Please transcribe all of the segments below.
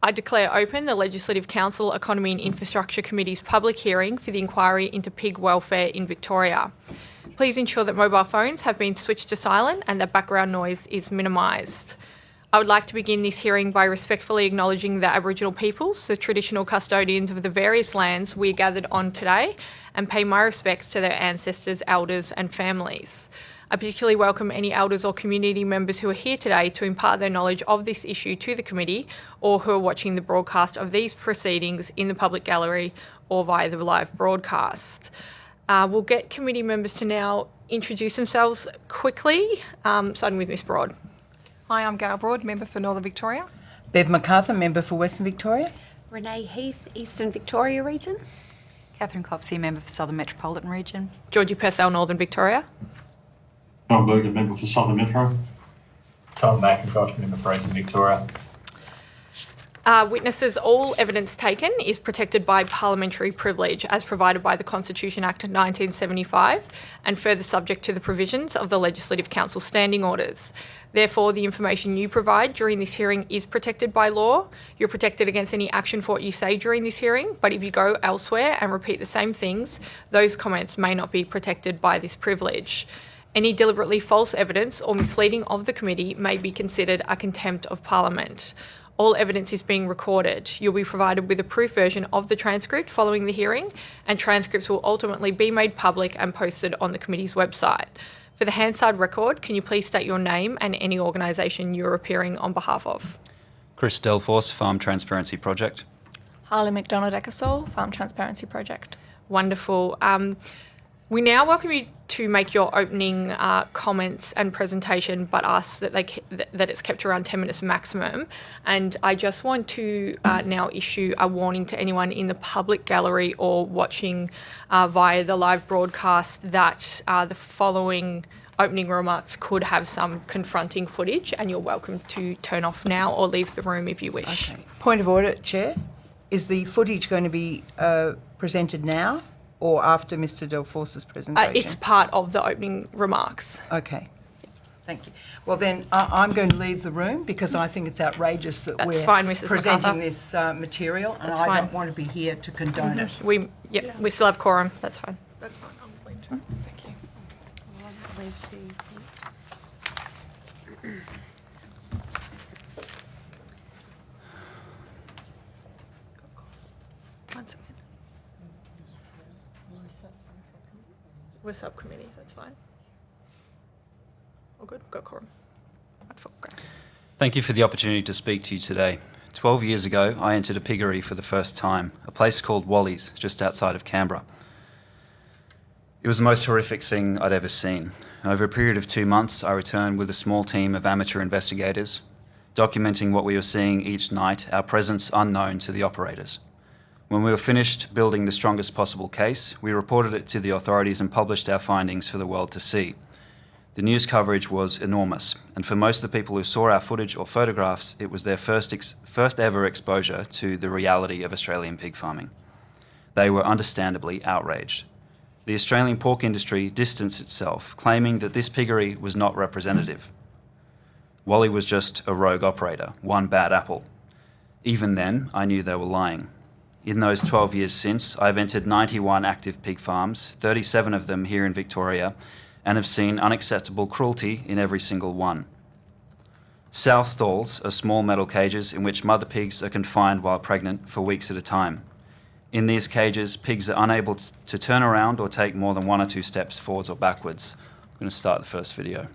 I declare open the Legislative Council Economy and Infrastructure Committee's public hearing for the inquiry into pig welfare in Victoria. Please ensure that mobile phones have been switched to silent and that background noise is minimised. I would like to begin this hearing by respectfully acknowledging the Aboriginal peoples, the traditional custodians of the various lands we are gathered on today, and pay my respects to their ancestors, elders and families. I particularly welcome any elders or community members who are here today to impart their knowledge of this issue to the committee, or who are watching the broadcast of these proceedings in the public gallery or via the live broadcast. We'll get committee members to now introduce themselves quickly, starting with Ms Broad. Hi, I'm Gail Broad, Member for Northern Victoria. Bev MacArthur, Member for Western Victoria. Renee Heath, Eastern Victoria Region. Catherine Copsey, Member for Southern Metropolitan Region. Georgie Purcell, Northern Victoria. John Berger, Member for Southern Metro. Tom McIntosh, Member for Eastern Victoria. Witnesses, all evidence taken is protected by parliamentary privilege as provided by the Constitution Act of 1975 and further subject to the provisions of the Legislative Council standing orders. Therefore, the information you provide during this hearing is protected by law. You're protected against any action for what you say during this hearing, but if you go elsewhere and repeat the same things, those comments may not be protected by this privilege. Any deliberately false evidence or misleading of the committee may be considered a contempt of Parliament. All evidence is being recorded. You'll be provided with a proof version of the transcript following the hearing, and transcripts will ultimately be made public and posted on the committee's website. For the Hansard record, can you please state your name and any organisation you're appearing on behalf of? Chris Delforce, Farm Transparency Project. Harley McDonald-Eckersall, Farm Transparency Project. Wonderful. We now welcome you to make your opening comments and presentation, but ask that that it's kept around 10 minutes maximum. And I just want to now issue a warning to anyone in the public gallery or watching via the live broadcast that the following opening remarks could have some confronting footage, and you're welcome to turn off now or leave the room if you wish. Okay. Point of order, Chair. Is the footage going to be presented now or after Mr Delforce's presentation? It's part of the opening remarks. Okay. Thank you. Well, then I'm going to leave the room because I think it's outrageous that That's we're fine, Mrs. presenting MacArthur. this material, and That's I fine. don't want to be here to condone it. We still have quorum. That's fine. That's fine, I'll leave too. Thank you. One second. We're subcommittees, that's fine. All good? Got quorum. Wonderful, great. Thank you for the opportunity to speak to you today. 12 years ago, I entered a piggery for the first time, a place called Wally's, just outside of Canberra. It was the most horrific thing I'd ever seen. Over a period of 2 months, I returned with a small team of amateur investigators, documenting what we were seeing each night, our presence unknown to the operators. When we were finished building the strongest possible case, we reported it to the authorities and published our findings for the world to see. The news coverage was enormous, and for most of the people who saw our footage or photographs, it was their first ever exposure to the reality of Australian pig farming. They were understandably outraged. The Australian pork industry distanced itself, claiming that this piggery was not representative. Wally was just a rogue operator, one bad apple. Even then, I knew they were lying. In those 12 years since, I've entered 91 active pig farms, 37 of them here in Victoria, and have seen unacceptable cruelty in every single one. Sow stalls are small metal cages in which mother pigs are confined while pregnant for weeks at a time. In these cages, pigs are unable to turn around or take more than 1 or 2 steps forwards or backwards. I'm going to start the first video.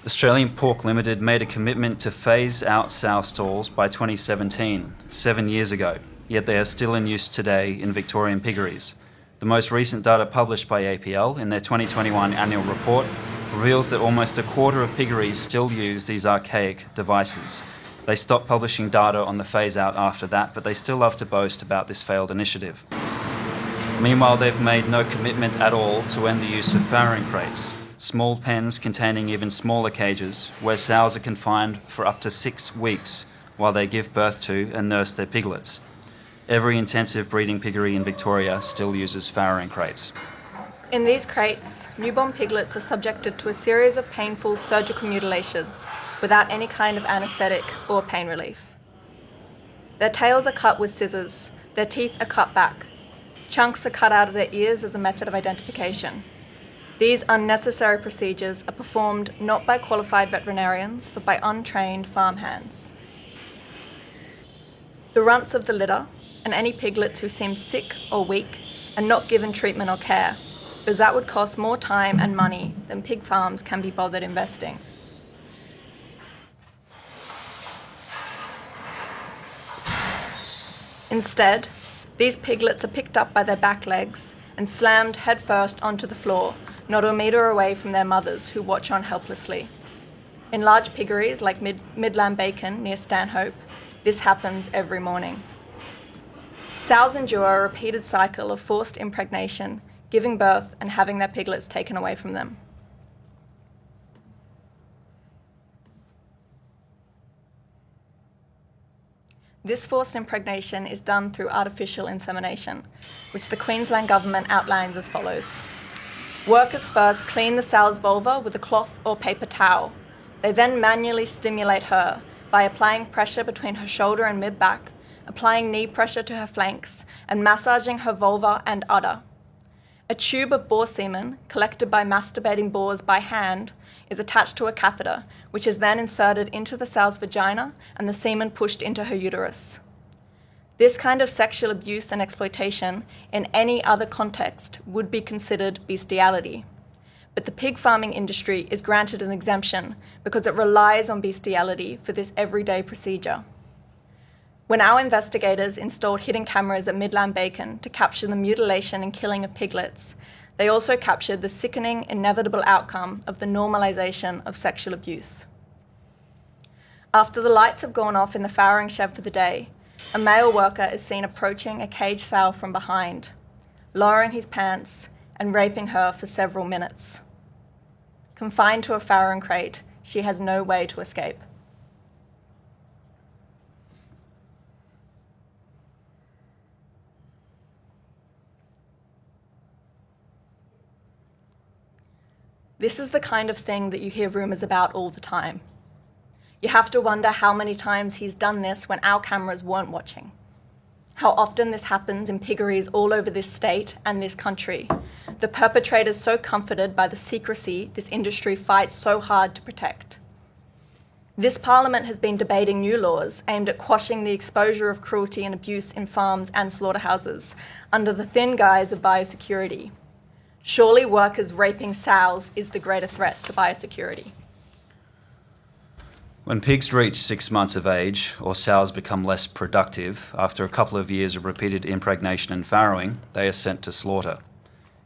Australian Pork Limited made a commitment to phase out sow stalls by 2017, 7 years ago, yet they are still in use today in Victorian piggeries. The most recent data published by APL in their 2021 annual report reveals that almost a quarter of piggeries still use these archaic devices. They stopped publishing data on the phase out after that, but they still love to boast about this failed initiative. Meanwhile, they've made no commitment at all to end the use of farrowing crates, small pens containing even smaller cages where sows are confined for up to 6 weeks while they give birth to and nurse their piglets. Every intensive breeding piggery in Victoria still uses farrowing crates. In these crates, newborn piglets are subjected to a series of painful surgical mutilations without any kind of anaesthetic or pain relief. Their tails are cut with scissors, their teeth are cut back, chunks are cut out of their ears as a method of identification. These unnecessary procedures are performed not by qualified veterinarians, but by untrained farmhands. The runts of the litter, and any piglets who seem sick or weak, are not given treatment or care, because that would cost more time and money than pig farms can be bothered investing. Instead, these piglets are picked up by their back legs and slammed headfirst onto the floor, not a metre away from their mothers who watch on helplessly. In large piggeries like Midland Bacon near Stanhope, this happens every morning. Sows endure a repeated cycle of forced impregnation, giving birth and having their piglets taken away from them. This forced impregnation is done through artificial insemination, which the Queensland Government outlines as follows. Workers first clean the sow's vulva with a cloth or paper towel. They then manually stimulate her by applying pressure between her shoulder and mid-back, applying knee pressure to her flanks, and massaging her vulva and udder. A tube of boar semen, collected by masturbating boars by hand, is attached to a catheter, which is then inserted into the sow's vagina and the semen pushed into her uterus. This kind of sexual abuse and exploitation in any other context would be considered bestiality. But the pig farming industry is granted an exemption because it relies on bestiality for this everyday procedure. When our investigators installed hidden cameras at Midland Bacon to capture the mutilation and killing of piglets, they also captured the sickening, inevitable outcome of the normalisation of sexual abuse. After the lights have gone off in the farrowing shed for the day, a male worker is seen approaching a caged sow from behind, lowering his pants and raping her for several minutes. Confined to a farrowing crate, she has no way to escape. This is the kind of thing that you hear rumours about all the time. You have to wonder how many times he's done this when our cameras weren't watching. How often this happens in piggeries all over this state and this country. The perpetrators so comforted by the secrecy this industry fights so hard to protect. This Parliament has been debating new laws aimed at quashing the exposure of cruelty and abuse in farms and slaughterhouses under the thin guise of biosecurity. Surely workers raping sows is the greater threat to biosecurity. When pigs reach 6 months of age, or sows become less productive, after a couple of years of repeated impregnation and farrowing, they are sent to slaughter.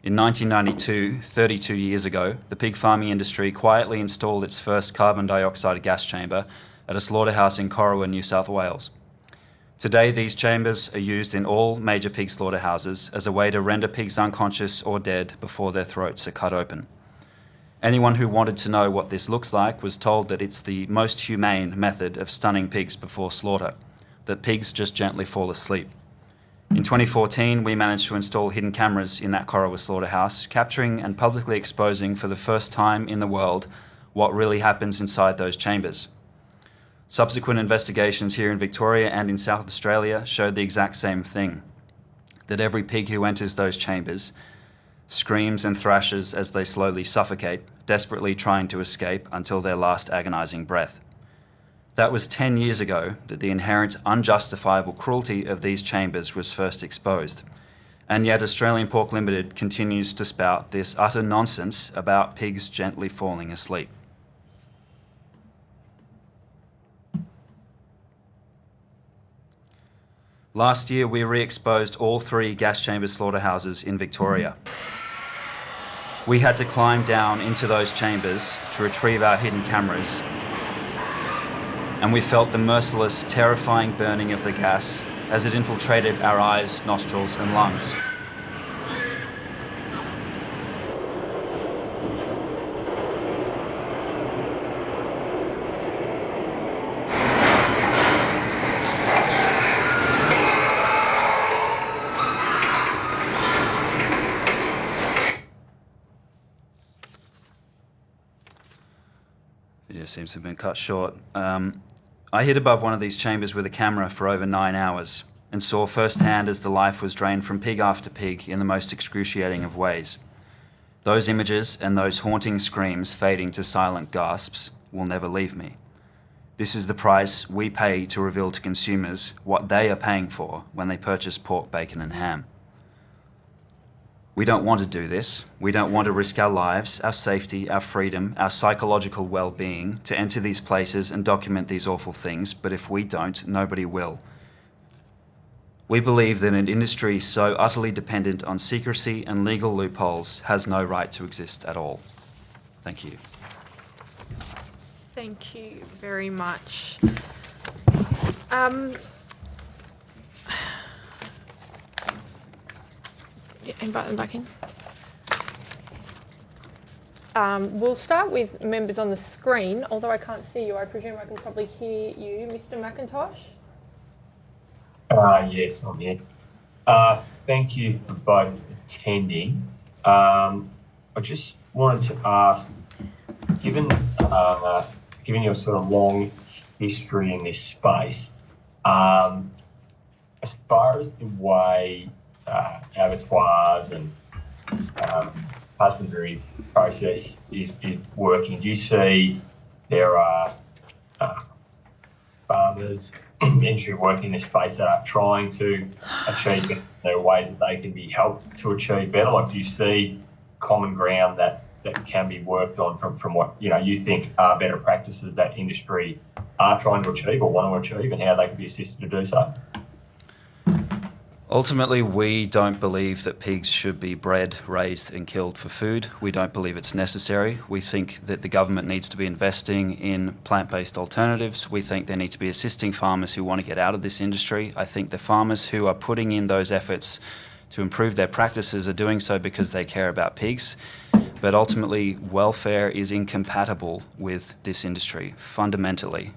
In 1992, 32 years ago, the pig farming industry quietly installed its first carbon dioxide gas chamber at a slaughterhouse in Corowa, New South Wales. Today, these chambers are used in all major pig slaughterhouses as a way to render pigs unconscious or dead before their throats are cut open. Anyone who wanted to know what this looks like was told that it's the most humane method of stunning pigs before slaughter, that pigs just gently fall asleep. In 2014, we managed to install hidden cameras in that Corowa slaughterhouse, capturing and publicly exposing for the first time in the world what really happens inside those chambers. Subsequent investigations here in Victoria and in South Australia showed the exact same thing, that every pig who enters those chambers screams and thrashes as they slowly suffocate, desperately trying to escape until their last agonising breath. That was 10 years ago that the inherent unjustifiable cruelty of these chambers was first exposed. And yet Australian Pork Limited continues to spout this utter nonsense about pigs gently falling asleep. Last year, we re-exposed all 3 gas chamber slaughterhouses in Victoria. We had to climb down into those chambers to retrieve our hidden cameras, and we felt the merciless, terrifying burning of the gas as it infiltrated our eyes, nostrils, and lungs. Yeah, seems to have been cut short. I hid above one of these chambers with a camera for over 9 hours and saw firsthand as the life was drained from pig after pig in the most excruciating of ways. Those images and those haunting screams fading to silent gasps will never leave me. This is the price we pay to reveal to consumers what they are paying for when they purchase pork, bacon and ham. We don't want to do this. We don't want to risk our lives, our safety, our freedom, our psychological well-being to enter these places and document these awful things, but if we don't, nobody will. We believe that an industry so utterly dependent on secrecy and legal loopholes has no right to exist at all. Thank you. Thank you very much. Invite them back in. We'll start with members on the screen, although I can't see you. I presume I can probably hear you. Mr. McIntosh? Yes, I'm here. Thank you for both attending. I just wanted to ask, given your sort of long history in this space, as far as the way abattoirs and husbandry process is working, do you see there are farmers, industry working in this space that are trying to achieve it? There are ways that they can be helped to achieve better. Like, do you see common ground that can be worked on from what you think are better practices that industry are trying to achieve or want to achieve, and how they can be assisted to do so? Ultimately, we don't believe that pigs should be bred, raised and killed for food. We don't believe it's necessary. We think that the government needs to be investing in plant-based alternatives. We think they need to be assisting farmers who want to get out of this industry. I think the farmers who are putting in those efforts to improve their practices are doing so because they care about pigs. But ultimately, welfare is incompatible with this industry, fundamentally.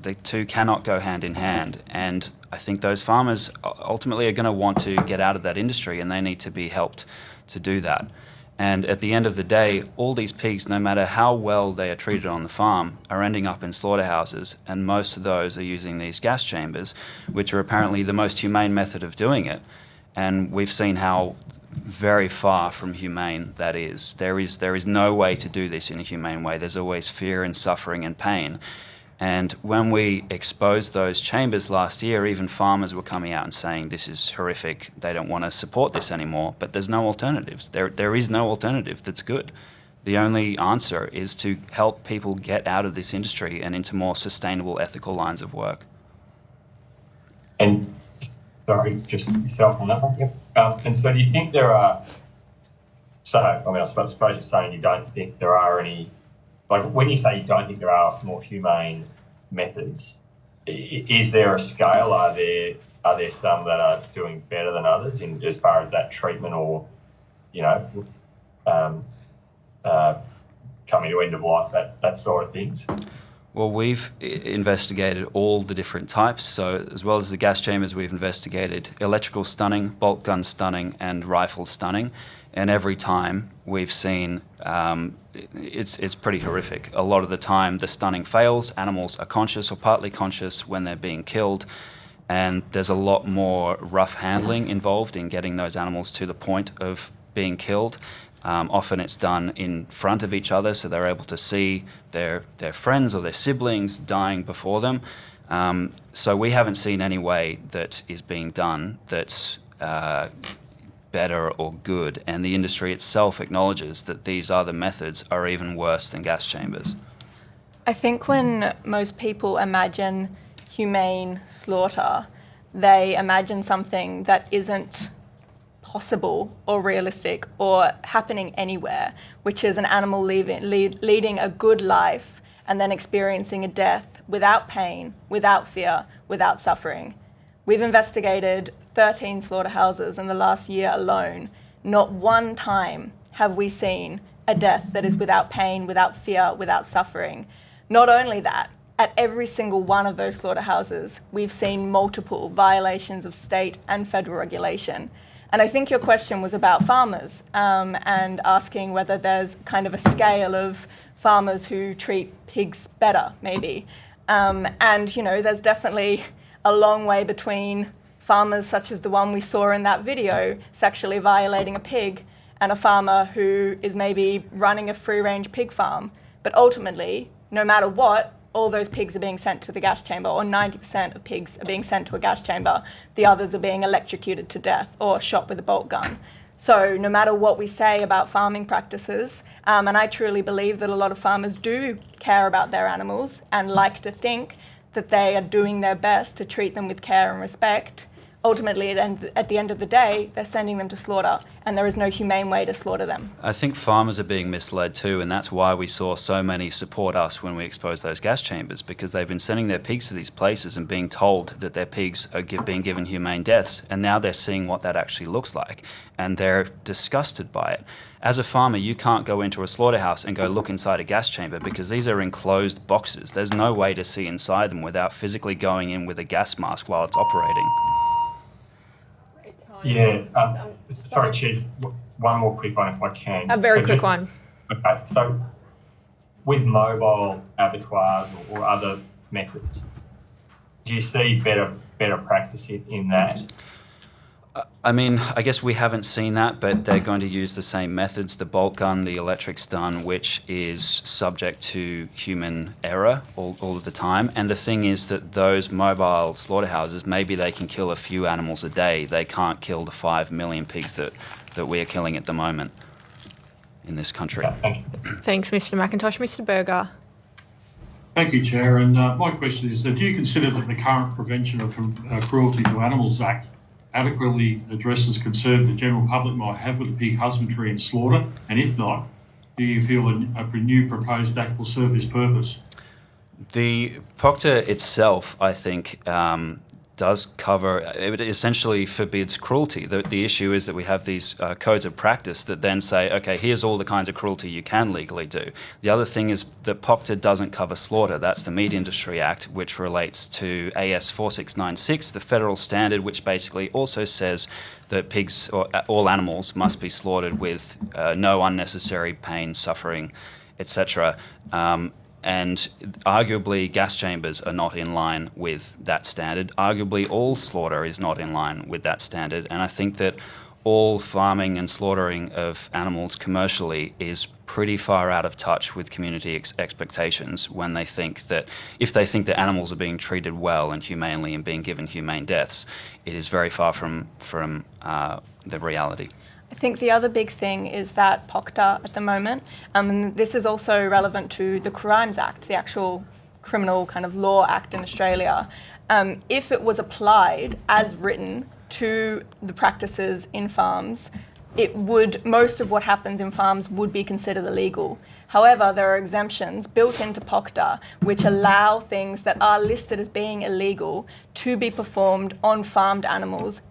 The two cannot go hand in hand. And I think those farmers ultimately are going to want to get out of that industry, and they need to be helped to do that. And at the end of the day, all these pigs, no matter how well they are treated on the farm, are ending up in slaughterhouses, and most of those are using these gas chambers, which are apparently the most humane method of doing it. And we've seen how very far from humane that is. There is no way to do this in a humane way. There's always fear and suffering and pain. And when we exposed those chambers last year, even farmers were coming out and saying this is horrific, they don't want to support this anymore, but there's no alternatives. There is no alternative that's good. The only answer is to help people get out of this industry and into more sustainable, ethical lines of work. And sorry, just yourself on that one. Yep. And so do you think there are, I suppose you're saying you don't think there are any, like when you say you don't think there are more humane methods, is there a scale? Are there some that are doing better than others in as far as that treatment or, coming to end of life, that sort of things? Well, we've investigated all the different types. So as well as the gas chambers, we've investigated electrical stunning, bolt gun stunning and rifle stunning. And every time we've seen it's pretty horrific. A lot of the time the stunning fails, animals are conscious or partly conscious when they're being killed, and there's a lot more rough handling involved in getting those animals to the point of being killed. Often it's done in front of each other, so they're able to see their friends or their siblings dying before them. So we haven't seen any way that is being done that's better or good, and the industry itself acknowledges that these other methods are even worse than gas chambers. I think when most people imagine humane slaughter, they imagine something that isn't possible or realistic or happening anywhere, which is an animal leading a good life and then experiencing a death without pain, without fear, without suffering. We've investigated 13 slaughterhouses in the last year alone. Not one time have we seen a death that is without pain, without fear, without suffering. Not only that, at every single one of those slaughterhouses, we've seen multiple violations of state and federal regulation. And I think your question was about farmers and asking whether there's kind of a scale of farmers who treat pigs better, maybe. And, you know, there's definitely a long way between farmers such as the one we saw in that video sexually violating a pig and a farmer who is maybe running a free-range pig farm. But ultimately, no matter what, all those pigs are being sent to the gas chamber, or 90% of pigs are being sent to a gas chamber. The others are being electrocuted to death or shot with a bolt gun. So no matter what we say about farming practices, and I truly believe that a lot of farmers do care about their animals and like to think that they are doing their best to treat them with care and respect, ultimately, at the end of the day, they're sending them to slaughter, and there is no humane way to slaughter them. I think farmers are being misled too, and that's why we saw so many support us when we exposed those gas chambers, because they've been sending their pigs to these places and being told that their pigs are being given humane deaths, and now they're seeing what that actually looks like, and they're disgusted by it. As a farmer, you can't go into a slaughterhouse and go look inside a gas chamber because these are enclosed boxes. There's no way to see inside them without physically going in with a gas mask while it's operating. Yeah, sorry, Chief, one more quick one if I can. A very quick one. Okay, so with mobile abattoirs or other methods, do you see better practice in that? I mean, I guess we haven't seen that, but they're going to use the same methods, the bolt gun, the electric stun, which is subject to human error all of the time. And the thing is that those mobile slaughterhouses, maybe they can kill a few animals a day. They can't kill the 5 million pigs that we are killing at the moment in this country. Yeah, thank you. Thanks, Mr. McIntosh. Mr. Berger. Thank you, Chair. And my question is, do you consider that the current Prevention of Cruelty to Animals Act adequately addresses concerns the general public might have with the pig husbandry and slaughter? And if not, do you feel a new proposed act will serve this purpose? The POCTA itself, I think, does cover, it essentially forbids cruelty. The issue is that we have these codes of practice that then say, okay, here's all the kinds of cruelty you can legally do. The other thing is that POCTA doesn't cover slaughter. That's the Meat Industry Act, which relates to AS 4696, the federal standard, which basically also says that pigs or all animals must be slaughtered with no unnecessary pain, suffering, etc. And arguably gas chambers are not in line with that standard. Arguably all slaughter is not in line with that standard. And I think that all farming and slaughtering of animals commercially is pretty far out of touch with community expectations when they think that, if they think that animals are being treated well and humanely and being given humane deaths, it is very far from the reality. I think the other big thing is that POCTA at the moment, and this is also relevant to the Crimes Act, the actual criminal kind of law act in Australia, if it was applied as written to the practices in farms, most of what happens in farms would be considered illegal. However, there are exemptions built into POCTA which allow things that are listed as being illegal to be performed on farmed animals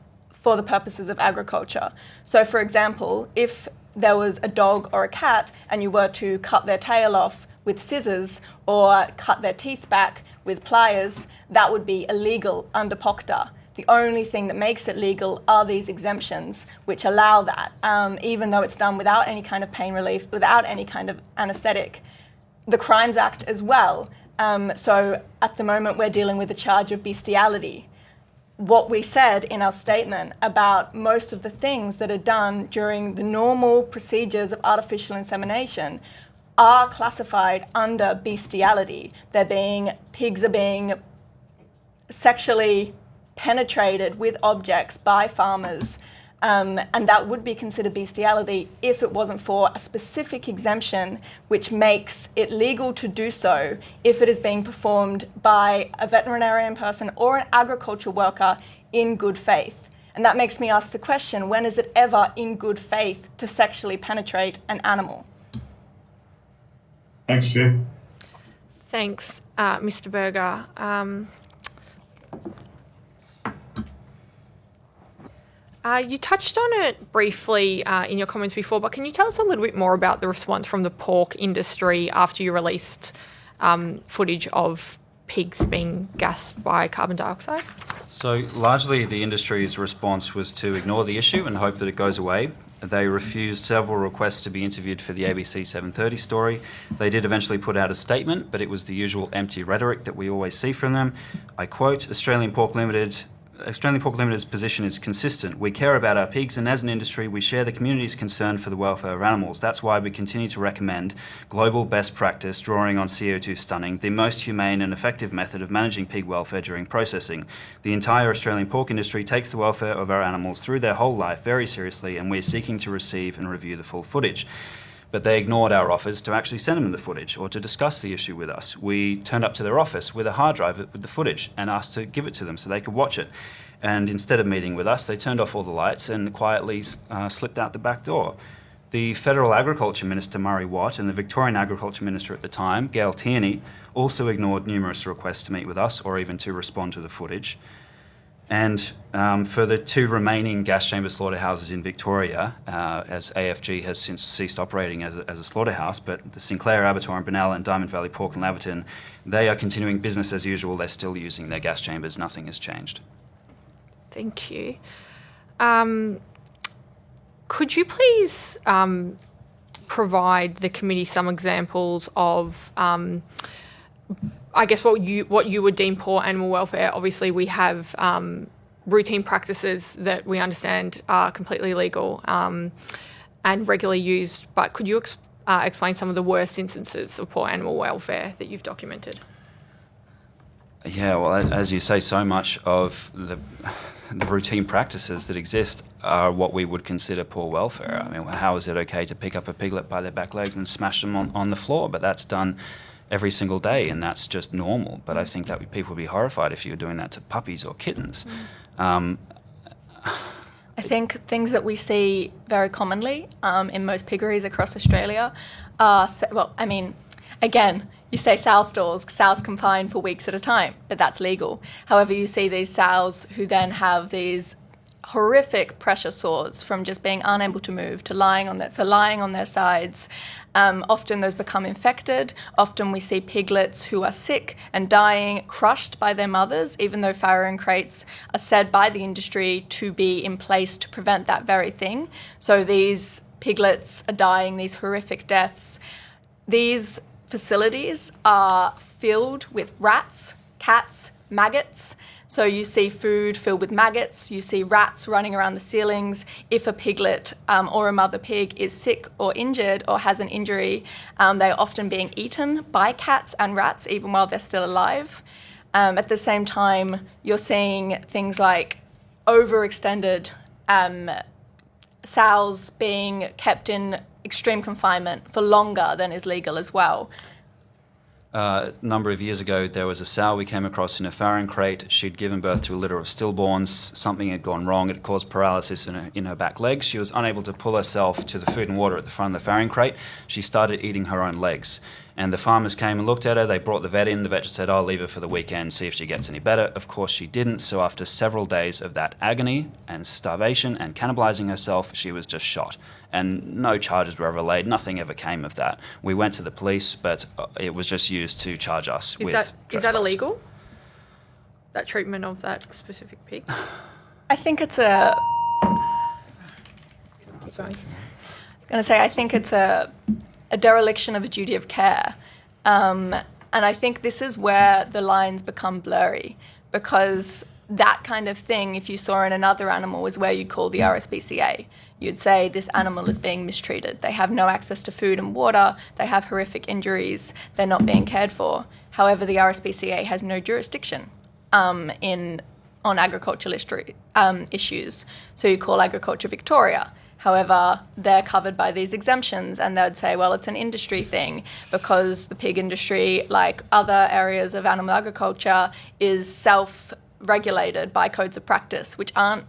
for the purposes of agriculture. So for example, if there was a dog or a cat and you were to cut their tail off with scissors or cut their teeth back with pliers, that would be illegal under POCTA. The only thing that makes it legal are these exemptions which allow that, even though it's done without any kind of pain relief, without any kind of anaesthetic. The Crimes Act as well. So at the moment we're dealing with a charge of bestiality. What we said in our statement about most of the things that are done during the normal procedures of artificial insemination are classified under bestiality. Pigs are being sexually penetrated with objects by farmers, and that would be considered bestiality if it wasn't for a specific exemption which makes it legal to do so if it is being performed by a veterinarian person or an agriculture worker in good faith. And that makes me ask the question, when is it ever in good faith to sexually penetrate an animal? Thanks, Chair. Thanks, Mr. Berger. You touched on it briefly in your comments before, but can you tell us a little bit more about the response from the pork industry after you released footage of pigs being gassed by carbon dioxide? So largely the industry's response was to ignore the issue and hope that it goes away. They refused several requests to be interviewed for the ABC 7:30 story. They did eventually put out a statement, but it was the usual empty rhetoric that we always see from them. I quote, Australian Pork Limited's position is consistent. We care about our pigs, and as an industry, we share the community's concern for the welfare of animals. That's why we continue to recommend global best practice, drawing on CO2 stunning, the most humane and effective method of managing pig welfare during processing. The entire Australian pork industry takes the welfare of our animals through their whole life very seriously, and we're seeking to receive and review the full footage. But they ignored our offers to actually send them the footage or to discuss the issue with us. We turned up to their office with a hard drive with the footage and asked to give it to them so they could watch it. And instead of meeting with us, they turned off all the lights and quietly slipped out the back door. The Federal Agriculture Minister, Murray Watt, and the Victorian Agriculture Minister at the time, Gail Tierney, also ignored numerous requests to meet with us or even to respond to the footage. And for the two remaining gas chamber slaughterhouses in Victoria, as AFG has since ceased operating as a slaughterhouse, but the Sinclair Abattoir in Benalla and Diamond Valley Pork in Laverton, they are continuing business as usual. They're still using their gas chambers. Nothing has changed. Thank you. Could you please provide the committee some examples of I guess what you would deem poor animal welfare? Obviously, we have routine practices that we understand are completely legal and regularly used, but could you explain some of the worst instances of poor animal welfare that you've documented? Yeah, well, as you say, so much of the routine practices that exist are what we would consider poor welfare. I mean, how is it okay to pick up a piglet by their back legs and smash them on the floor? But that's done every single day, and that's just normal. But I think that people would be horrified if you were doing that to puppies or kittens. I think things that we see very commonly in most piggeries across Australia are, again, you say sow stalls, sows confined for weeks at a time, but that's legal. However, you see these sows who then have these horrific pressure sores from just being unable to move to lying on their sides. Often those become infected. Often we see piglets who are sick and dying, crushed by their mothers, even though farrowing crates are said by the industry to be in place to prevent that very thing. So these piglets are dying, these horrific deaths. These facilities are filled with rats, cats, maggots. So you see food filled with maggots, you see rats running around the ceilings. If a piglet or a mother pig is sick or injured or has an injury, they're often being eaten by cats and rats even while they're still alive. At the same time, you're seeing things like overextended sows being kept in extreme confinement for longer than is legal as well. A number of years ago, there was a sow we came across in a farrowing crate. She'd given birth to a litter of stillborns. Something had gone wrong. It caused paralysis in her back legs. She was unable to pull herself to the food and water at the front of the farrowing crate. She started eating her own legs. And the farmers came and looked at her. They brought the vet in. The vet just said, I'll leave her for the weekend, see if she gets any better. Of course, she didn't. So after several days of that agony and starvation and cannibalizing herself, she was just shot. And no charges were ever laid. Nothing ever came of that. We went to the police, but it was just used to charge us with trespass. Is that illegal? That treatment of that specific pig? I think it's a... I think it's a dereliction of a duty of care. And I think this is where the lines become blurry, because that kind of thing, if you saw in another animal, is where you'd call the RSPCA. You'd say this animal is being mistreated. They have no access to food and water. They have horrific injuries. They're not being cared for. However, the RSPCA has no jurisdiction on agricultural issues. So you call Agriculture Victoria. However, they're covered by these exemptions, and they'd say, well, it's an industry thing because the pig industry, like other areas of animal agriculture, is self-regulated by codes of practice, which aren't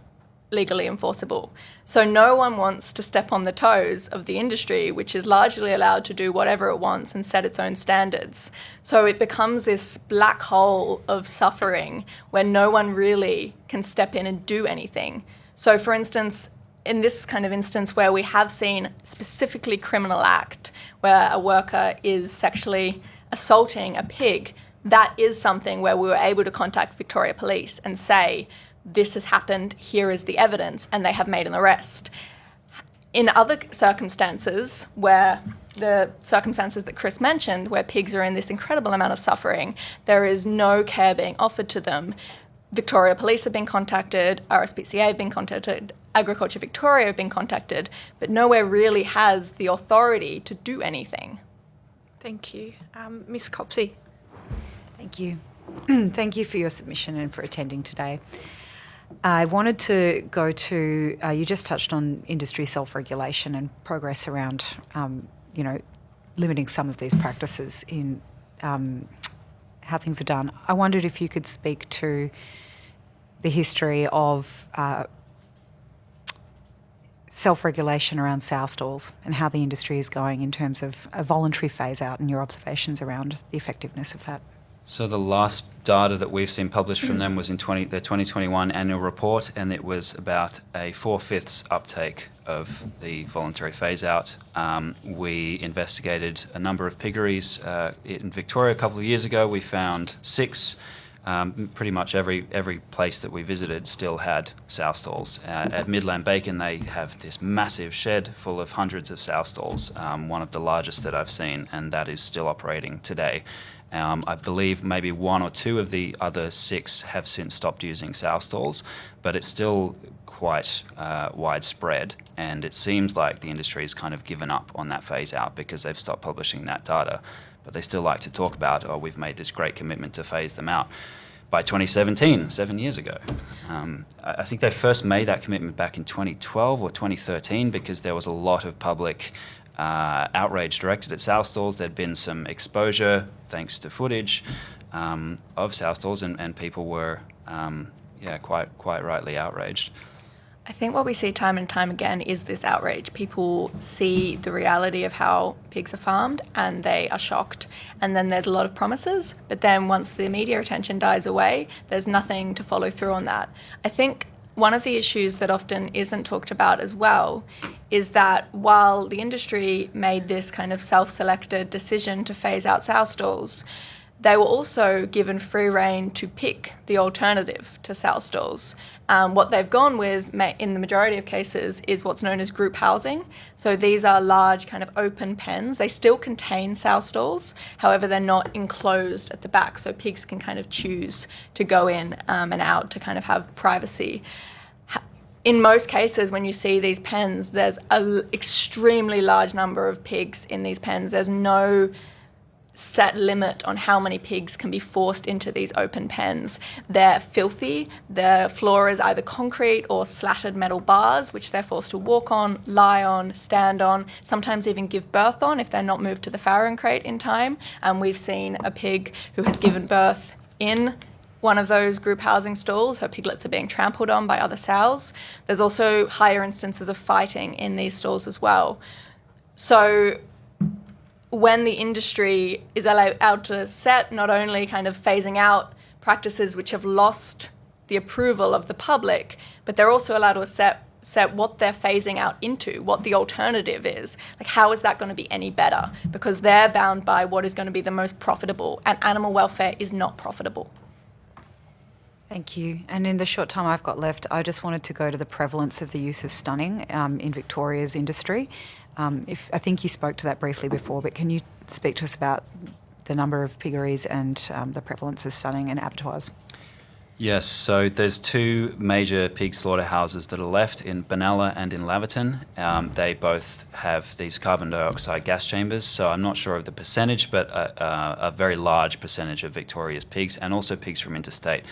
legally enforceable. So no one wants to step on the toes of the industry, which is largely allowed to do whatever it wants and set its own standards. So it becomes this black hole of suffering where no one really can step in and do anything. So for instance, in this kind of instance where we have seen specifically criminal act where a worker is sexually assaulting a pig, that is something where we were able to contact Victoria Police and say, this has happened, here is the evidence, and they have made an arrest. In other circumstances, where the circumstances that Chris mentioned, where pigs are in this incredible amount of suffering, there is no care being offered to them. Victoria Police have been contacted, RSPCA have been contacted, Agriculture Victoria have been contacted, but nowhere really has the authority to do anything. Thank you. Ms Copsey. Thank you. Thank you for your submission and for attending today. I wanted to go to, you just touched on industry self-regulation and progress around, limiting some of these practices in how things are done. I wondered if you could speak to the history of self-regulation around sow stalls and how the industry is going in terms of a voluntary phase-out and your observations around the effectiveness of that. So the last data that we've seen published from them was in their 2021 annual report, and it was about a 4/5 uptake of the voluntary phase-out. We investigated a number of piggeries in Victoria a couple of years ago. We found 6. Pretty much every place that we visited still had sow stalls. At Midland Bacon, they have this massive shed full of hundreds of sow stalls, one of the largest that I've seen, and that is still operating today. I believe maybe 1 or 2 of the other 6 have since stopped using sow stalls, but it's still quite widespread, and it seems like the industry has kind of given up on that phase out because they've stopped publishing that data. But they still like to talk about, we've made this great commitment to phase them out. By 2017, 7 years ago. I think they first made that commitment back in 2012 or 2013 because there was a lot of public outrage directed at sow stalls. There'd been some exposure, thanks to footage, of sow stalls, and people were, quite rightly outraged. I think what we see time and time again is this outrage. People see the reality of how pigs are farmed and they are shocked. And then there's a lot of promises, but then once the media attention dies away, there's nothing to follow through on that. I think one of the issues that often isn't talked about as well is that while the industry made this kind of self-selected decision to phase out sow stalls, they were also given free rein to pick the alternative to sow stalls. What they've gone with in the majority of cases is what's known as group housing. So these are large kind of open pens. They still contain sow stalls, however they're not enclosed at the back, so pigs can kind of choose to go in and out to kind of have privacy. In most cases, when you see these pens, there's an extremely large number of pigs in these pens. There's no set limit on how many pigs can be forced into these open pens. They're filthy. The floor is either concrete or slatted metal bars, which they're forced to walk on, lie on, stand on, sometimes even give birth on if they're not moved to the farrowing crate in time. And we've seen a pig who has given birth in one of those group housing stalls. Her piglets are being trampled on by other sows. There's also higher instances of fighting in these stalls as well. So when the industry is allowed to set not only kind of phasing out practices which have lost the approval of the public, but they're also allowed to set what they're phasing out into, what the alternative is. Like, how is that going to be any better? Because they're bound by what is going to be the most profitable, and animal welfare is not profitable. Thank you. And in the short time I've got left, I just wanted to go to the prevalence of the use of stunning in Victoria's industry. I think you spoke to that briefly before, but can you speak to us about the number of piggeries and the prevalence of stunning and abattoirs? Yes, so there's 2 major pig slaughterhouses that are left in Benalla and in Laverton. They both have these carbon dioxide gas chambers, so I'm not sure of the percentage, but a very large percentage of Victoria's pigs, and also pigs from interstate,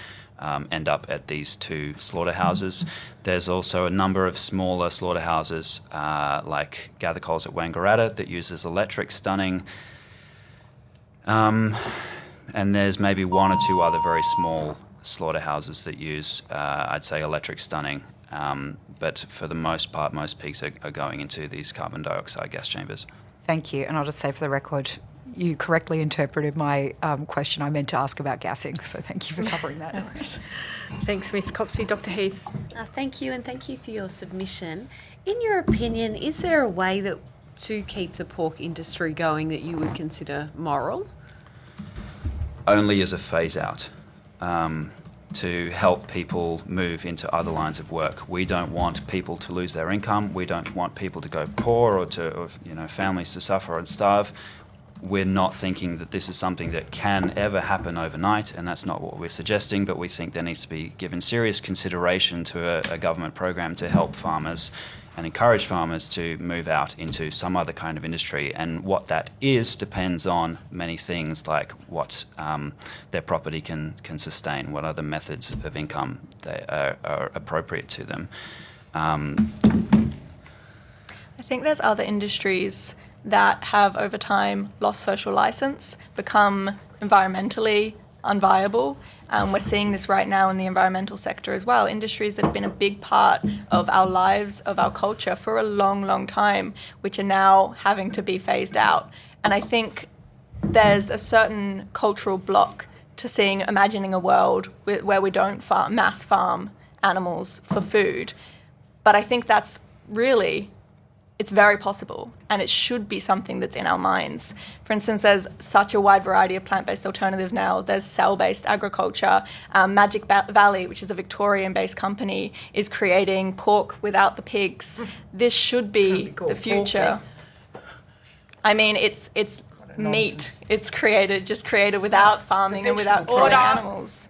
end up at these 2 slaughterhouses. There's also a number of smaller slaughterhouses like Gather Coals at Wangaratta that uses electric stunning. And there's maybe 1 or 2 other very small slaughterhouses that use, I'd say, electric stunning. But for the most part, most pigs are going into these carbon dioxide gas chambers. Thank you. And I'll just say for the record, you correctly interpreted my question. I meant to ask about gassing, so thank you for covering that. No worries. Thanks, Ms Copsey. Dr Heath. Thank you, and thank you for your submission. In your opinion, is there a way to keep the pork industry going that you would consider moral? Only as a phase out. to help people move into other lines of work. We don't want people to lose their income. We don't want people to go poor or families to suffer and starve. We're not thinking that this is something that can ever happen overnight, and that's not what we're suggesting, but we think there needs to be given serious consideration to a government program to help farmers and encourage farmers to move out into some other kind of industry. And what that is depends on many things, like what their property can sustain, what other methods of income they are appropriate to them. I think there's other industries that have over time lost social license, become environmentally unviable. We're seeing this right now in the environmental sector as well. Industries that have been a big part of our lives, of our culture for a long, long time, which are now having to be phased out. And I think there's a certain cultural block to imagining a world where we don't mass farm animals for food. But I think that's really, it's very possible, and it should be something that's in our minds. For instance, there's such a wide variety of plant-based alternatives now. There's cell-based agriculture. Magic Valley, which is a Victorian-based company, is creating pork without the pigs. This should be the future. I mean, it's meat. It's created without farming and without killing animals.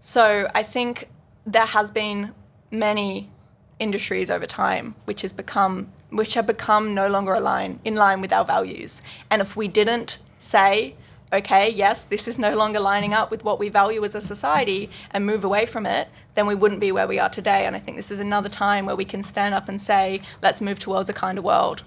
So I think there has been many industries over time which have become no longer in line with our values. And if we didn't say, okay, yes, this is no longer lining up with what we value as a society, and move away from it, then we wouldn't be where we are today. And I think this is another time where we can stand up and say, let's move towards a kinder world.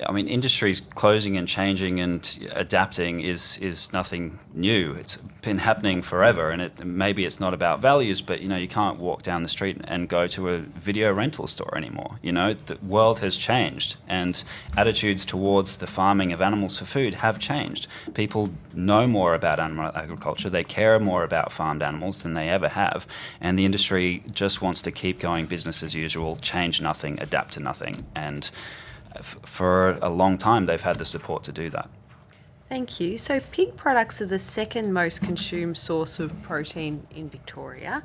I mean, industries closing and changing and adapting is nothing new. It's been happening forever, and maybe it's not about values, but you can't walk down the street and go to a video rental store anymore. The world has changed, and attitudes towards the farming of animals for food have changed. People know more about animal agriculture. They care more about farmed animals than they ever have, and the industry just wants to keep going business as usual, change nothing, adapt to nothing, and for a long time, they've had the support to do that. Thank you. So pig products are the second most consumed source of protein in Victoria.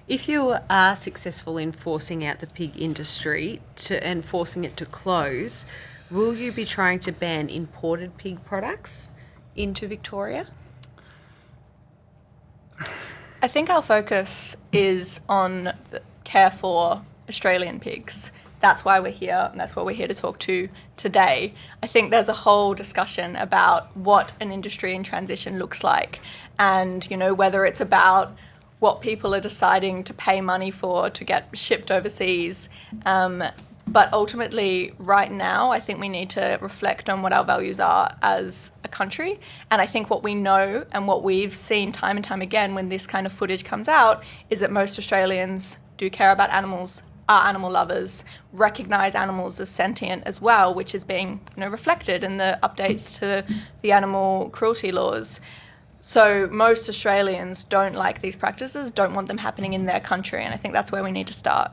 If you are successful in forcing out the pig industry and forcing it to close, will you be trying to ban imported pig products into Victoria? I think our focus is on care for Australian pigs. That's why we're here, and that's what we're here to talk to today. I think there's a whole discussion about what an industry in transition looks like, and whether it's about what people are deciding to pay money for to get shipped overseas. But ultimately, right now, I think we need to reflect on what our values are as a country. And I think what we know and what we've seen time and time again when this kind of footage comes out is that most Australians do care about animals, are animal lovers, recognise animals as sentient as well, which is being reflected in the updates to the animal cruelty laws. So most Australians don't like these practices, don't want them happening in their country, and I think that's where we need to start.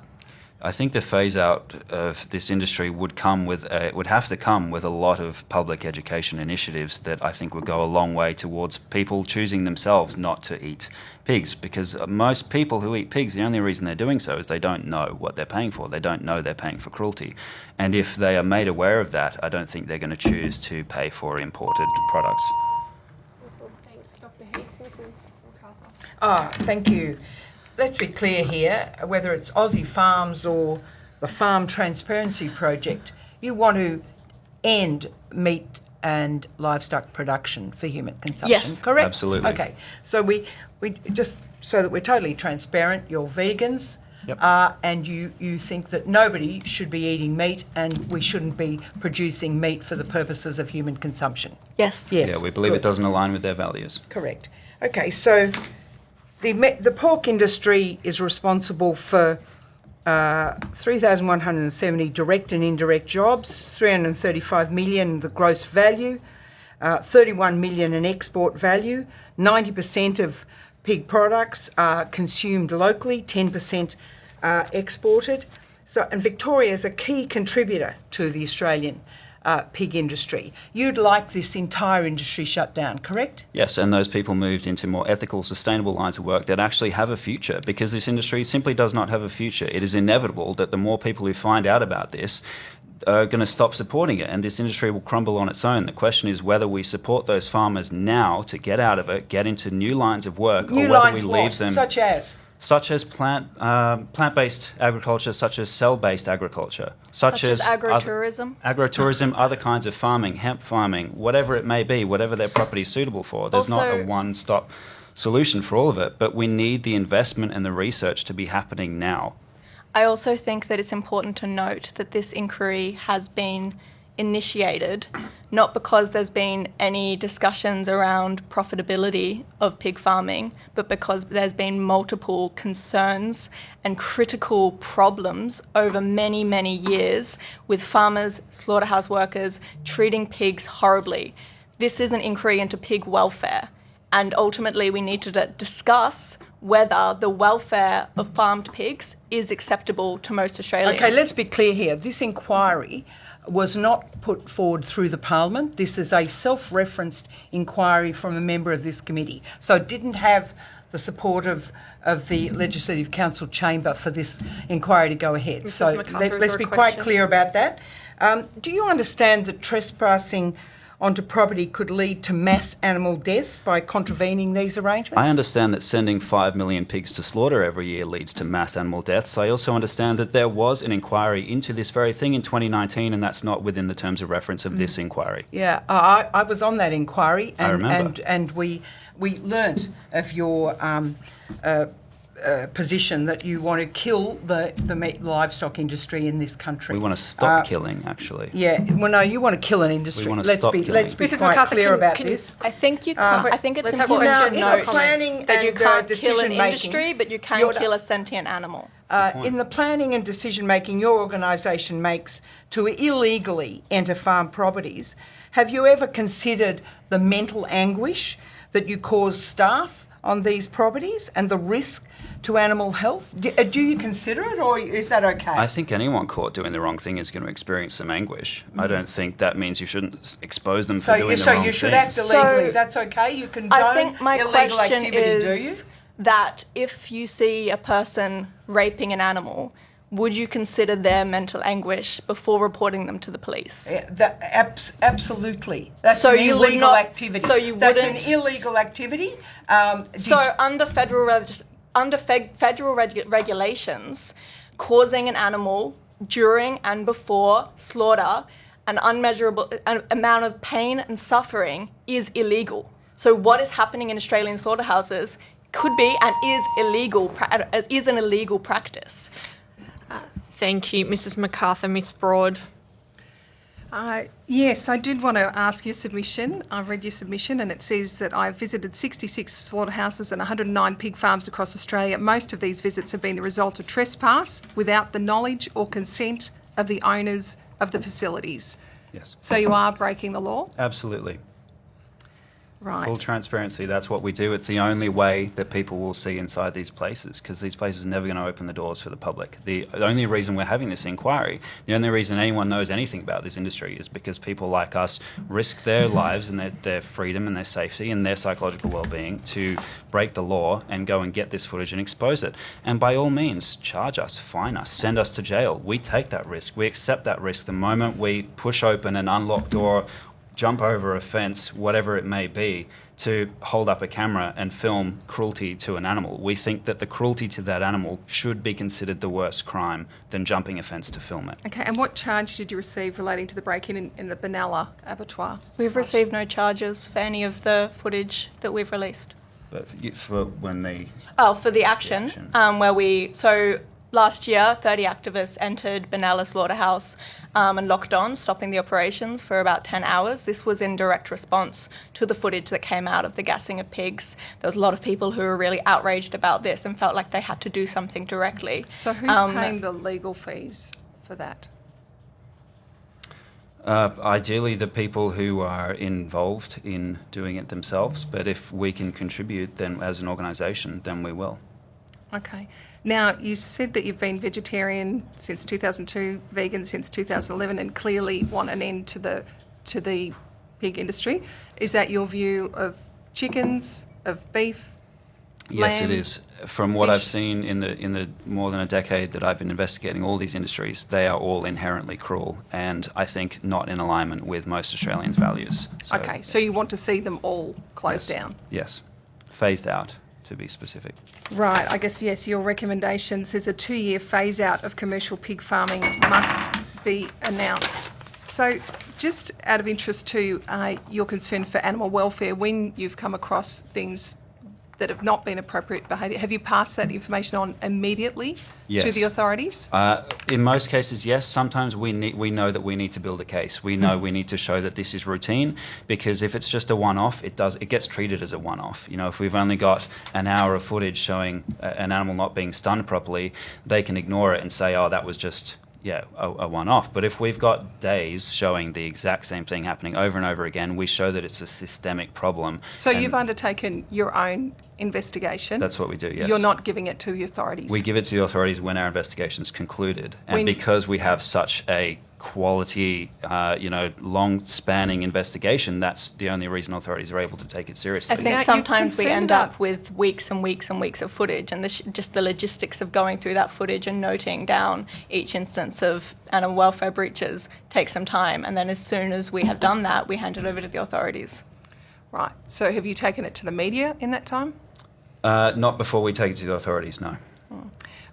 I think the phase out of this industry would have to come with a lot of public education initiatives that I think would go a long way towards people choosing themselves not to eat pigs, because most people who eat pigs, the only reason they're doing so is they don't know what they're paying for. They don't know they're paying for cruelty. And if they are made aware of that, I don't think they're going to choose to pay for imported products. Thanks, Dr. Heath. Mrs. MacArthur. Thank you. Let's be clear here, whether it's Aussie Farms or the Farm Transparency Project, you want to end meat and livestock production for human consumption, Yes. correct? Absolutely. Okay, so we just so that we're totally transparent, you're vegans, Yep. and you think that nobody should be eating meat and we shouldn't be producing meat for the purposes of human consumption. Yes. Yes. Yeah, we believe good. it doesn't align with their values. Correct. Okay, so the pork industry is responsible for 3,170 direct and indirect jobs, 335 million the gross value, 31 million in export value, 90% of pig products are consumed locally, 10% are exported. So, and Victoria is a key contributor to the Australian pig industry. You'd like this entire industry shut down, correct? Yes, and those people moved into more ethical, sustainable lines of work that actually have a future, because this industry simply does not have a future. It is inevitable that the more people who find out about this are going to stop supporting it, and this industry will crumble on its own. The question is whether we support those farmers now to get out of it, get into new lines of work, or whether we leave them... Such as plant-based agriculture, such as cell-based agriculture, such as agrotourism. Agrotourism, other kinds of farming, hemp farming, whatever it may be, whatever their property is suitable for. There's not a one-stop solution for all of it, but we need the investment and the research to be happening now. I also think that it's important to note that this inquiry has been initiated not because there's been any discussions around profitability of pig farming, but because there's been multiple concerns and critical problems over many, many years with farmers, slaughterhouse workers treating pigs horribly. This is an inquiry into pig welfare, and ultimately we need to discuss whether the welfare of farmed pigs is acceptable to most Australians. Okay, let's be clear here. This inquiry was not put forward through the Parliament. This is a self-referenced inquiry from a member of this committee. So it didn't have the support of the Legislative Council chamber for this inquiry to go ahead. So let's be quite clear about that. Do you understand that trespassing onto property could lead to mass animal deaths by contravening these arrangements? I understand that sending 5 million pigs to slaughter every year leads to mass animal deaths. I also understand that there was an inquiry into this very thing in 2019, and that's not within the terms of reference of this inquiry. Yeah, I was on that inquiry, and I remember. and we learnt of your position that you want to kill the meat livestock industry in this country. We want to stop killing, actually. Yeah, well, no, you want to kill an industry. We want to stop killing. Let's be quite clear about this. I think you can't. I think it's let's have important to questions. note planning that you and, can't kill an decision-making, industry, but you can kill a sentient animal. In the planning and decision making your organisation makes to illegally enter farm properties, have you ever considered the mental anguish that you cause staff on these properties and the risk to animal health? Do you consider it, or is that okay? I think anyone caught doing the wrong thing is going to experience some anguish. I don't think that means you shouldn't expose them for doing the wrong thing. So you should act illegally. That's okay? You condone I think my illegal question activity, do you? is that if you see a person raping an animal, would you consider their mental anguish before reporting them to the police? Absolutely. That's So an you would illegal not- activity. so you That's wouldn't- an illegal activity. Under federal regulations, causing an animal during and before slaughter an unmeasurable amount of pain and suffering is illegal. So what is happening in Australian slaughterhouses could be and is an illegal practice. Thank you, Mrs. MacArthur. Ms. Broad. Yes, I did want to ask your submission. I've read your submission and it says that I've visited 66 slaughterhouses and 109 pig farms across Australia. Most of these visits have been the result of trespass without the knowledge or consent of the owners of the facilities. Yes. So you are breaking the law? Absolutely. Right. Full transparency, that's what we do. It's the only way that people will see inside these places, because these places are never going to open the doors for the public. The only reason we're having this inquiry, the only reason anyone knows anything about this industry is because people like us risk their lives and their freedom and their safety and their psychological well-being to break the law and go and get this footage and expose it. And by all means, charge us, fine us, send us to jail. We take that risk. We accept that risk the moment we push open an unlocked door, jump over a fence, whatever it may be, to hold up a camera and film cruelty to an animal. We think that the cruelty to that animal should be considered the worst crime than jumping a fence to film it. Okay, and what charge did you receive relating to the break-in in the Benalla abattoir? We've received no charges for any of the footage that we've released. But for when they... Oh, for the action. Last year, 30 activists entered Benalla Slaughterhouse and locked on, stopping the operations for about 10 hours. This was in direct response to the footage that came out of the gassing of pigs. There was a lot of people who were really outraged about this and felt like they had to do something directly. So who's paying the legal fees for that? Ideally, the people who are involved in doing it themselves, but if we can contribute then as an organisation, then we will. Okay. Now, you said that you've been vegetarian since 2002, vegan since 2011, and clearly want an end to the pig industry. Is that your view of chickens, of beef? Yes, lamb, it is. From what I've fish? seen in the more than a decade that I've been investigating all these industries, they are all inherently cruel, and I think not in alignment with most Australians' values. Okay, so you want to see them all closed down? Yes, phased out, to be specific. Right, I guess, yes, your recommendation says a 2-year phase out of commercial pig farming must be announced. So just out of interest to your concern for animal welfare, when you've come across things that have not been appropriate behaviour, have you passed that information on immediately to Yes. the authorities? In most cases, yes. Sometimes we know that we need to build a case. We know we need to show that this is routine, because if it's just a one-off, it gets treated as a one-off. You know, if we've only got an hour of footage showing an animal not being stunned properly, they can ignore it and say, oh, that was just a one-off. But if we've got days showing the exact same thing happening over and over again, we show that it's a systemic problem. So And you've undertaken your own investigation. That's what we do, yes. You're not giving it to the authorities. We give it to the authorities when our investigation's concluded. And When- because we have such a quality, long-spanning investigation, that's the only reason authorities are able to take it seriously. I think Now, you're sometimes we concerned end about- up with weeks and weeks and weeks of footage, and just the logistics of going through that footage and noting down each instance of animal welfare breaches takes some time. And then as soon as we have done that, we hand it over to the authorities. Right. So have you taken it to the media in that time? Not before we take it to the authorities, no.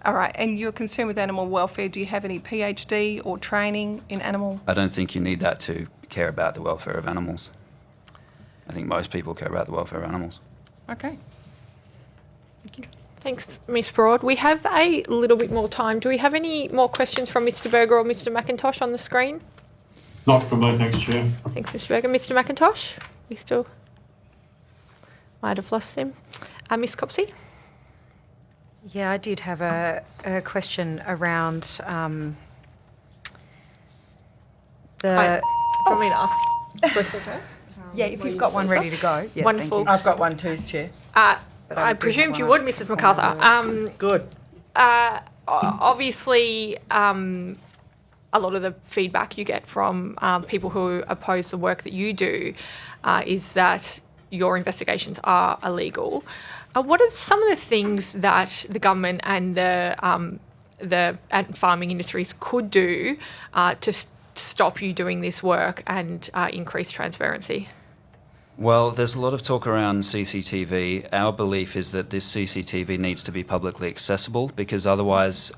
All right. And you're concerned with animal welfare. Do you have any PhD or training in animal? I don't think you need that to care about the welfare of animals. I think most people care about the welfare of animals. Okay. Thanks, Ms Broad. We have a little bit more time. Do we have any more questions from Mr Berger or Mr McIntosh on the screen? Not from me, thanks, Chair. Thanks, Mr Berger. Mr McIntosh? We still might have lost him. Ms Copsey? Yeah, I did have a question around the. Want me to ask a question first? Yeah, if you've got one ready to go. Yes, Wonderful. Thank you. I've got one too, Chair. But I do presumed have you one would, after Mrs the MacArthur. final words. Good. Obviously, a lot of the feedback you get from people who oppose the work that you do is that your investigations are illegal. What are some of the things that the government and the farming industries could do to stop you doing this work and increase transparency? Well, there's a lot of talk around CCTV. Our belief is that this CCTV needs to be publicly accessible, because otherwise,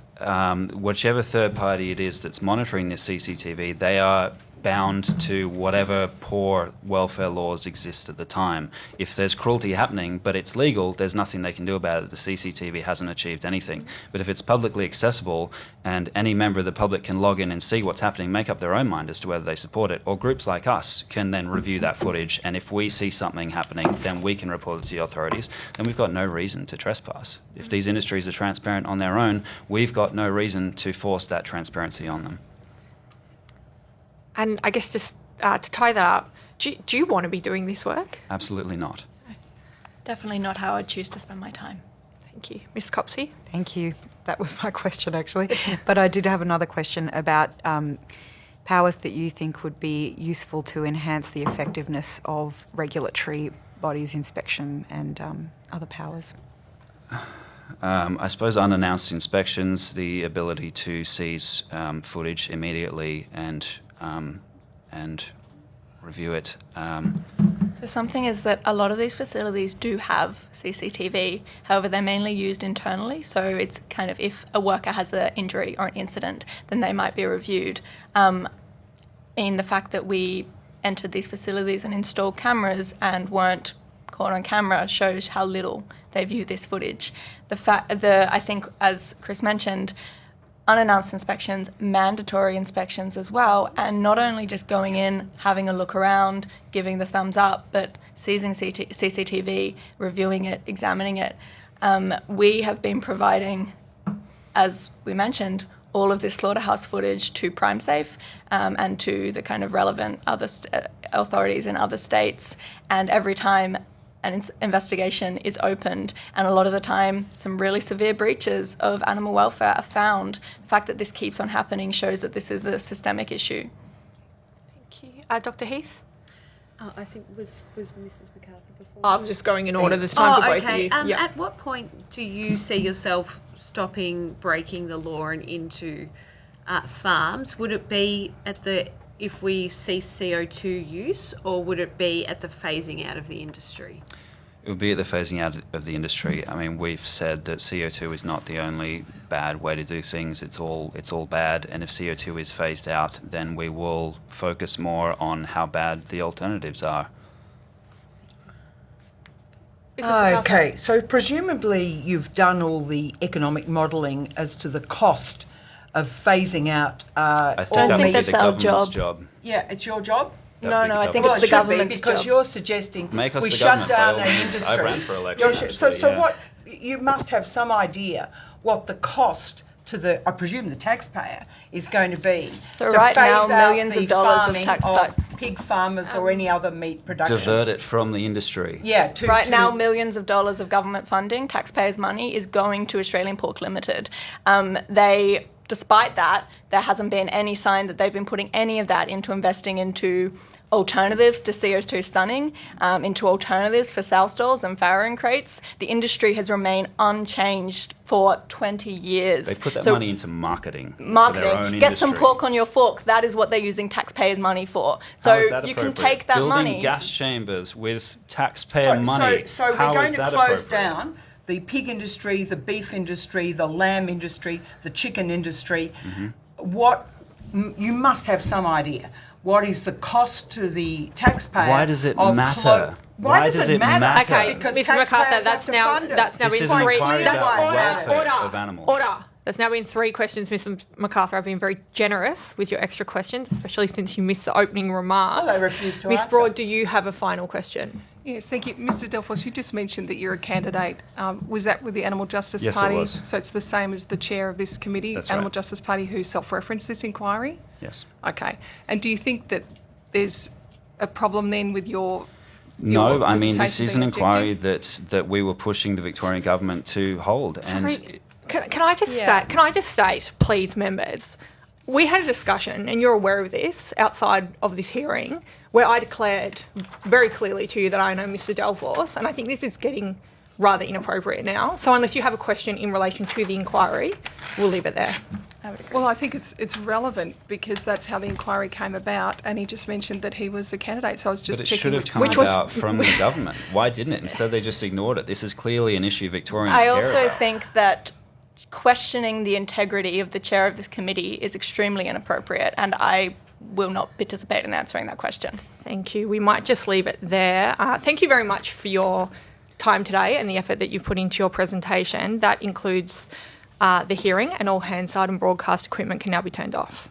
whichever third party it is that's monitoring this CCTV, they are bound to whatever poor welfare laws exist at the time. If there's cruelty happening, but it's legal, there's nothing they can do about it. The CCTV hasn't achieved anything. But if it's publicly accessible and any member of the public can log in and see what's happening, make up their own mind as to whether they support it, or groups like us can then review that footage, and if we see something happening, then we can report it to the authorities, then we've got no reason to trespass. If these industries are transparent on their own, we've got no reason to force that transparency on them. And I guess just to tie that up, do you want to be doing this work? Absolutely not. Definitely not how I'd choose to spend my time. Thank you. Ms Copsey? Thank you. That was my question, actually. But I did have another question about powers that you think would be useful to enhance the effectiveness of regulatory bodies, inspection and other powers. I suppose unannounced inspections, the ability to seize footage immediately and review it. So something is that a lot of these facilities do have CCTV, however they're mainly used internally, so it's kind of if a worker has an injury or an incident, then they might be reviewed. In the fact that we entered these facilities and installed cameras and weren't caught on camera shows how little they view this footage. I think, as Chris mentioned, unannounced inspections, mandatory inspections as well, and not only just going in, having a look around, giving the thumbs up, but seizing CCTV, reviewing it, examining it. We have been providing, as we mentioned, all of this slaughterhouse footage to PrimeSafe and to the kind of relevant other authorities in other states, and every time an investigation is opened, and a lot of the time some really severe breaches of animal welfare are found. The fact that this keeps on happening shows that this is a systemic issue. Thank you. Dr. Heath? I think was Mrs. McCarthy before. I was just going in order this time for both of you. Yeah. At what point do you see yourself stopping breaking the law and into farms? Would it be if we cease CO2 use, or would it be at the phasing out of the industry? It would be at the phasing out of the industry. I mean, we've said that CO2 is not the only bad way to do things. It's all bad. And if CO2 is phased out, then we will focus more on how bad the alternatives are. Okay, so presumably you've done all the economic modelling as to the cost of phasing out I think don't that think would be that's the our government's job. job. Yeah, it's your job? That No, would be no, the I think government's it's the Well, it should be, government's because job. you're suggesting Make us we the shut government, by down all the means. industry. I ran for election, So actually, yeah. what? You must have some idea what the cost to the, I presume, the taxpayer is going to be. So to right now, phase out millions of the dollars of farming taxpayer- pig farmers or any other meat production. Divert it from the industry. Yeah, Right now, millions of dollars of government funding, taxpayers' money, is going to Australian Pork Limited. Despite that, there hasn't been any sign that they've been putting any of that into investing into alternatives to CO2 stunning, into alternatives for sow stalls and farrowing crates. The industry has remained unchanged for 20 years. They put that money into marketing. For their own Get some industry. pork on your fork. That is what they're using taxpayers' money for. So How is that you can appropriate? take that Building money. gas chambers with taxpayer money. So we're How going is to that close appropriate? down the pig industry, the beef industry, the lamb industry, the chicken industry. You must have some idea. What is the cost to the taxpayer? Why does it of matter? Why does it matter? Okay, Because Mr. McArthur, taxpayers that's have to now fund it. that's now This been is an three. inquiry That's about order. welfare of animals. Order. There's now been 3 questions, Mr. McArthur. I've been very generous with your extra questions, especially since you missed the opening remarks. Well, I refused to Ms. answer. Broad, do you have a final question? Yes, thank you. Mr Delforce, you just mentioned that you're a candidate. Was that with the Animal Justice Yes, it Party? was. So it's the same as the chair of this committee, That's Animal right. Justice Party, who self-referenced this inquiry? Yes. Okay. And do you think that there's a problem then with your No, I mean, this presentation is an being inquiry objective? that we were pushing the Victorian government to hold. Sorry, can I just state, please, members, we had a discussion, and you're aware of this, outside of this hearing, where I declared very clearly to you that I know Mr. Delforce, and I think this is getting rather inappropriate now. So unless you have a question in relation to the inquiry, we'll leave it there. Well, I think it's relevant because that's how the inquiry came about, and he just mentioned that he was a candidate. So I was just But it checking should have which come one. about from the government. Why didn't it? Instead, they just ignored it. This is clearly an issue Victorians I care also about. think that questioning the integrity of the chair of this committee is extremely inappropriate, and I will not participate in answering that question. Thank you. We might just leave it there. Thank you very much for your time today and the effort that you've put into your presentation. That includes the hearing, and all Hansard and broadcast equipment can now be turned off.